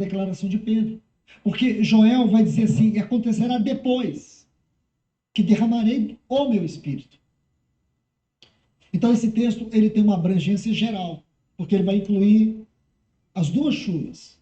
declaração de Pedro. Porque Joel vai dizer assim, e acontecerá depois que derramarei o meu espírito. Então esse texto ele tem uma abrangência geral, porque ele vai incluir as duas chuvas.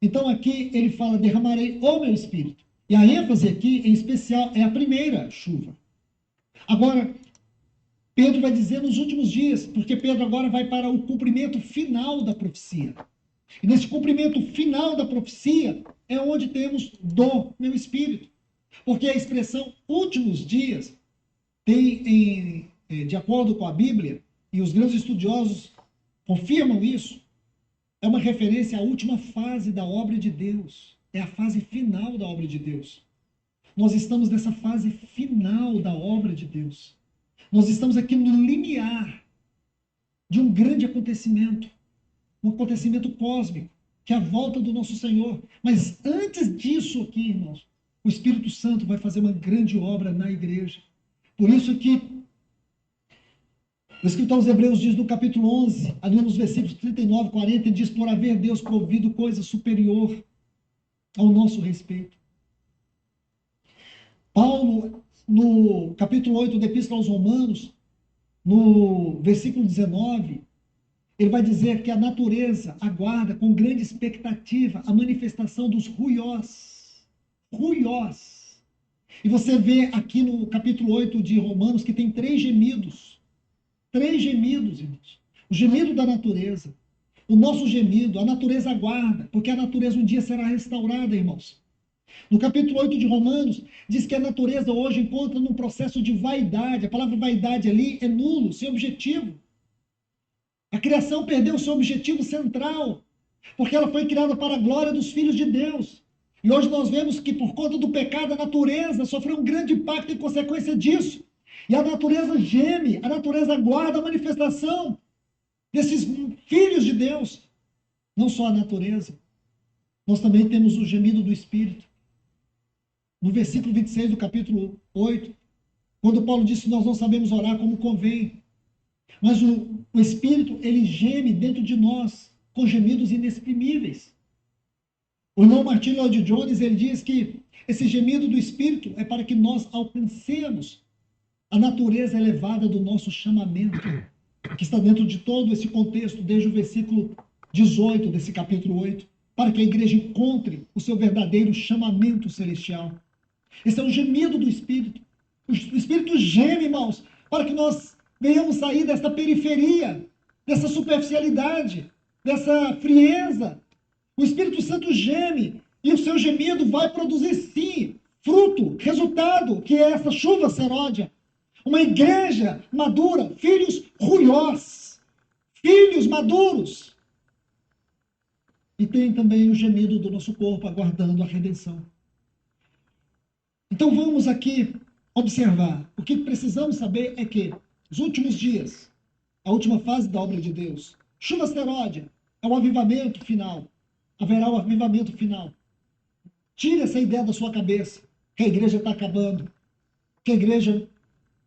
Então aqui ele fala, derramarei o meu espírito. E a ênfase aqui, em especial, é a primeira chuva. Agora, Pedro vai dizer nos últimos dias, porque Pedro agora vai para o cumprimento final da profecia. E nesse cumprimento final da profecia é onde temos do meu espírito. Porque a expressão últimos dias tem, de acordo com a Bíblia, e os grandes estudiosos confirmam isso, é uma referência à última fase da obra de Deus. É a fase final da obra de Deus. Nós estamos nessa fase final da obra de Deus. Nós estamos aqui no limiar de um grande acontecimento, um acontecimento cósmico, que é a volta do nosso Senhor. Mas antes disso aqui, irmãos, o Espírito Santo vai fazer uma grande obra na igreja. Por isso que o escritor aos Hebreus diz no capítulo 11, ali nos versículos 39 e 40, diz, por haver Deus provido coisa superior ao nosso respeito. Paulo, no capítulo 8 da Epístola aos Romanos, no versículo 19, ele vai dizer que a natureza aguarda com grande expectativa a manifestação dos ruiós. Ruiós. E você vê aqui no capítulo 8 de Romanos que tem três gemidos. Três gemidos, irmãos. O gemido da natureza. O nosso gemido, a natureza aguarda, porque a natureza um dia será restaurada, irmãos. No capítulo 8 de Romanos, diz que a natureza hoje encontra num processo de vaidade. A palavra vaidade ali é nulo, sem objetivo. A criação perdeu o seu objetivo central, porque ela foi criada para a glória dos filhos de Deus. E hoje nós vemos que por conta do pecado, a natureza sofreu um grande impacto em consequência disso. E a natureza geme, a natureza aguarda a manifestação desses filhos de Deus. Não só a natureza, nós também temos o gemido do Espírito. No versículo 26 do capítulo 8, quando Paulo disse que nós não sabemos orar como convém, mas o Espírito, ele geme dentro de nós com gemidos inexprimíveis. O irmão Martin Lloyd Jones, ele diz que esse gemido do Espírito é para que nós alcancemos a natureza elevada do nosso chamamento, que está dentro de todo esse contexto, desde o versículo 18 desse capítulo 8, para que a igreja encontre o seu verdadeiro chamamento celestial. Esse é o gemido do Espírito. O Espírito geme, irmãos, para que nós venhamos sair dessa periferia, dessa superficialidade, dessa frieza. O Espírito Santo geme e o seu gemido vai produzir, sim, fruto, resultado, que é essa chuva seródia. Uma igreja madura, filhos ruiós, filhos maduros. E tem também o gemido do nosso corpo aguardando a redenção. Então vamos aqui observar. O que precisamos saber é que os últimos dias, a última fase da obra de Deus, chuva seródia, é o avivamento final. Haverá o avivamento final. Tire essa ideia da sua cabeça, que a igreja está acabando, que a igreja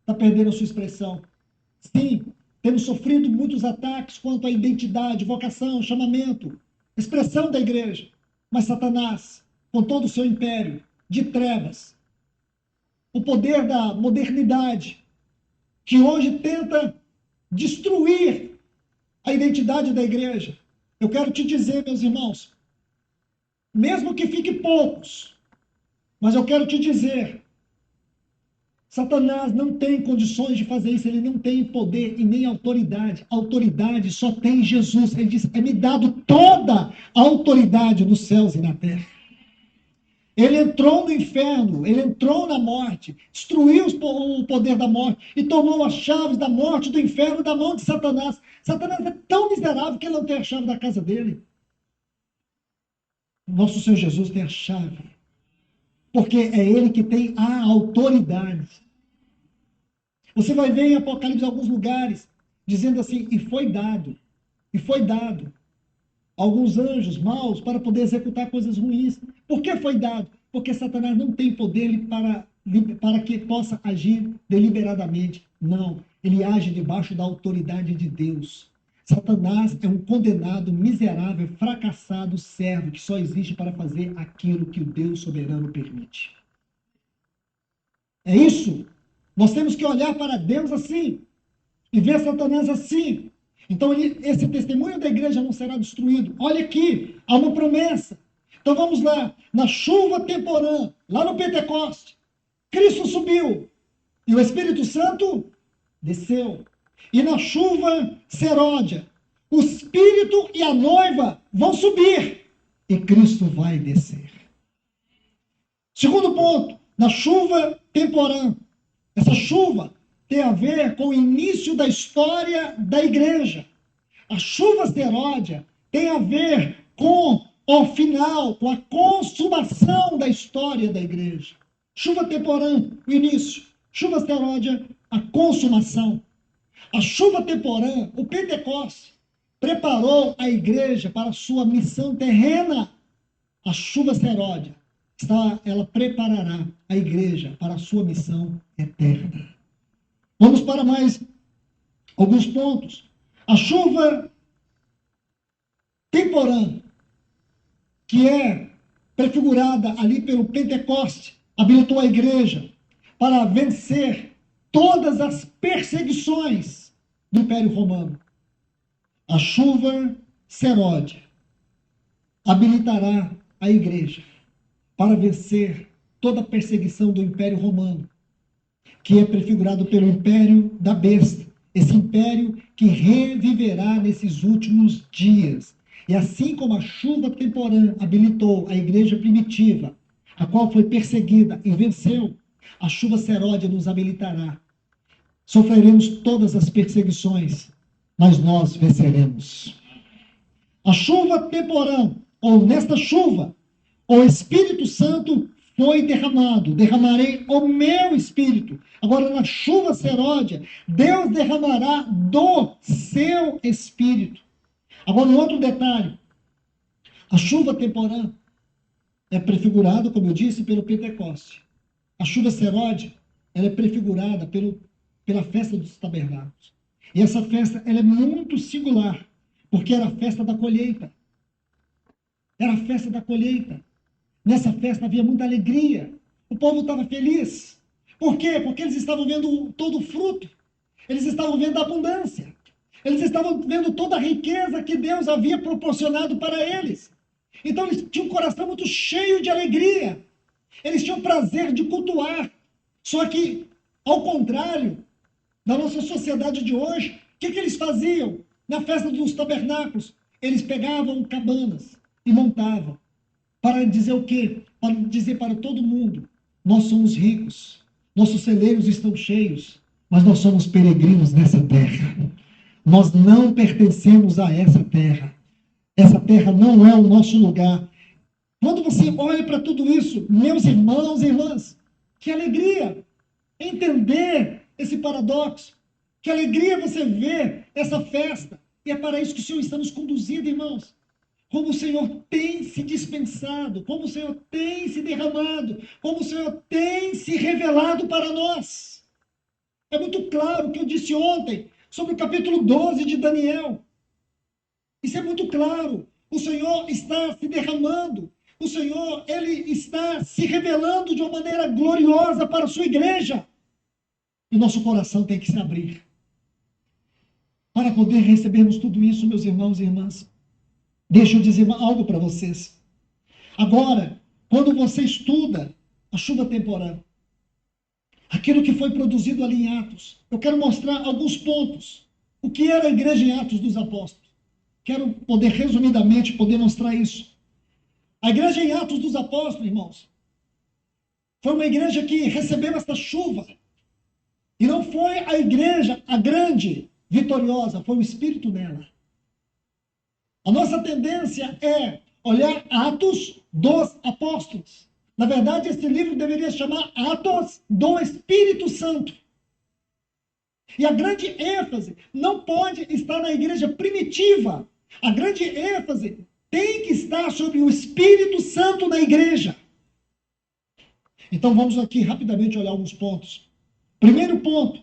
está perdendo a sua expressão. Sim, temos sofrido muitos ataques quanto à identidade, vocação, chamamento, expressão da igreja. Mas Satanás, com todo o seu império de trevas, o poder da modernidade, que hoje tenta destruir a identidade da igreja. Eu quero te dizer, meus irmãos, mesmo que fique poucos, mas eu quero te dizer, Satanás não tem condições de fazer isso, ele não tem poder e nem autoridade. A autoridade só tem Jesus. Ele diz, é-me dado toda a autoridade nos céus e na terra. Ele entrou no inferno, ele entrou na morte, destruiu o poder da morte e tomou as chaves da morte, do inferno, da mão de Satanás. Satanás é tão miserável que ele não tem a chave da casa dele. Nosso Senhor Jesus tem a chave, porque é ele que tem a autoridade. Você vai ver em Apocalipse alguns lugares, dizendo assim, e foi dado alguns anjos maus para poder executar coisas ruins. Por que foi dado? Porque Satanás não tem poder para que possa agir deliberadamente. Não, ele age debaixo da autoridade de Deus. Satanás é um condenado, miserável, fracassado servo que só existe para fazer aquilo que o Deus soberano permite. É isso. Nós temos que olhar para Deus assim e ver Satanás assim. Então, esse testemunho da igreja não será destruído. Olha aqui, há uma promessa. Então vamos lá. Na chuva temporã, lá no Pentecoste, Cristo subiu e o Espírito Santo desceu. E na chuva seródia, o Espírito e a noiva vão subir e Cristo vai descer. Segundo ponto, na chuva temporã, essa chuva tem a ver com o início da história da igreja. A chuva seródia tem a ver com o final, com a consumação da história da igreja. Chuva temporã, o início. Chuva seródia, a consumação. A chuva temporã, o Pentecoste, preparou a igreja para a sua missão terrena. A chuva seródia, ela preparará a igreja para a sua missão eterna. Vamos para mais alguns pontos. A chuva temporã, que é prefigurada ali pelo Pentecoste, habilitou a igreja para vencer todas as perseguições do Império Romano. A chuva seródia habilitará a igreja para vencer toda a perseguição do Império Romano, que é prefigurado pelo Império da Besta, esse império que reviverá nesses últimos dias. E assim como a chuva temporã habilitou a igreja primitiva, a qual foi perseguida e venceu, a chuva seródia nos habilitará. Sofreremos todas as perseguições, mas nós venceremos. A chuva temporã, ou nesta chuva, o Espírito Santo foi derramado. Derramarei o meu Espírito. Agora, na chuva seródia, Deus derramará do seu Espírito. Agora, um outro detalhe. A chuva temporã é prefigurada, como eu disse, pelo Pentecoste. A chuva seródia, ela é prefigurada pela festa dos tabernáculos. E essa festa, ela é muito singular, porque era a festa da colheita. Era a festa da colheita. Nessa festa havia muita alegria. O povo estava feliz. Por quê? Porque eles estavam vendo todo o fruto. Eles estavam vendo a abundância. Eles estavam vendo toda a riqueza que Deus havia proporcionado para eles. Então eles tinham um coração muito cheio de alegria. Eles tinham prazer de cultuar. Só que, ao contrário da nossa sociedade de hoje, o que eles faziam? Na festa dos tabernáculos, eles pegavam cabanas e montavam. Para dizer o quê? Para dizer para todo mundo: nós somos ricos, nossos celeiros estão cheios, mas nós somos peregrinos nessa terra. Nós não pertencemos a essa terra. Essa terra não é o nosso lugar. Quando você olha para tudo isso, meus irmãos e irmãs, que alegria entender esse paradoxo. Que alegria você ver essa festa. E é para isso que o Senhor está nos conduzindo, irmãos. Como o Senhor tem se dispensado, como o Senhor tem se derramado, como o Senhor tem se revelado para nós. É muito claro o que eu disse ontem sobre o capítulo 12 de Daniel. Isso é muito claro. O Senhor está se derramando. O Senhor, Ele está se revelando de uma maneira gloriosa para a sua igreja. E o nosso coração tem que se abrir para poder recebermos tudo isso, meus irmãos e irmãs. Deixa eu dizer algo para vocês. Agora, quando você estuda a chuva temporã, aquilo que foi produzido ali em Atos, eu quero mostrar alguns pontos. O que era a igreja em Atos dos Apóstolos? Quero poder, resumidamente, poder mostrar isso. A igreja em Atos dos Apóstolos, irmãos, foi uma igreja que recebeu esta chuva. E não foi a igreja, a grande, vitoriosa, foi o Espírito nela. A nossa tendência é olhar Atos dos Apóstolos. Na verdade, esse livro deveria chamar Atos do Espírito Santo. E a grande ênfase não pode estar na igreja primitiva. A grande ênfase tem que estar sobre o Espírito Santo na igreja. Então vamos aqui rapidamente olhar alguns pontos. Primeiro ponto,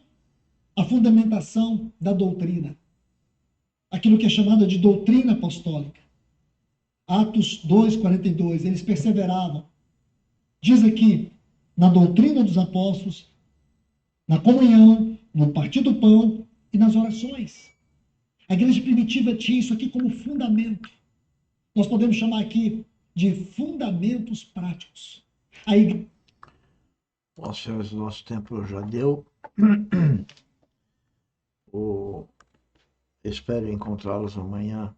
a fundamentação da doutrina. aquilo que é chamado de doutrina apostólica. Atos 2:42, eles perseveravam. Diz aqui, na doutrina dos apóstolos, na comunhão, no partir do pão e nas orações. A igreja primitiva tinha isso aqui como fundamento. Nós podemos chamar aqui de fundamentos práticos. A igreja... Nosso tempo já deu. Espero encontrá-los amanhã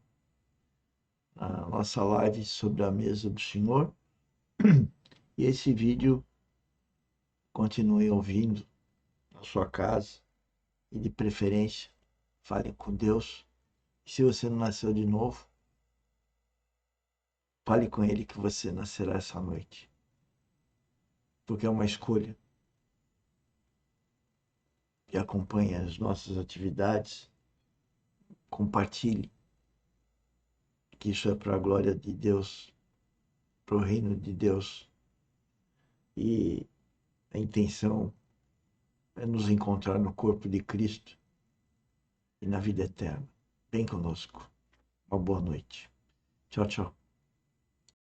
na nossa live sobre a mesa do Senhor. E esse vídeo, continue ouvindo na sua casa e, de preferência, fale com Deus. E se você não nasceu de novo, fale com Ele que você nascerá essa noite. Porque é uma escolha. E acompanhe as nossas atividades. Compartilhe. Que isso é para a glória de Deus, para o reino de Deus. E a intenção é nos encontrar no corpo de Cristo e na vida eterna. Vem conosco. Uma boa noite. Tchau, tchau.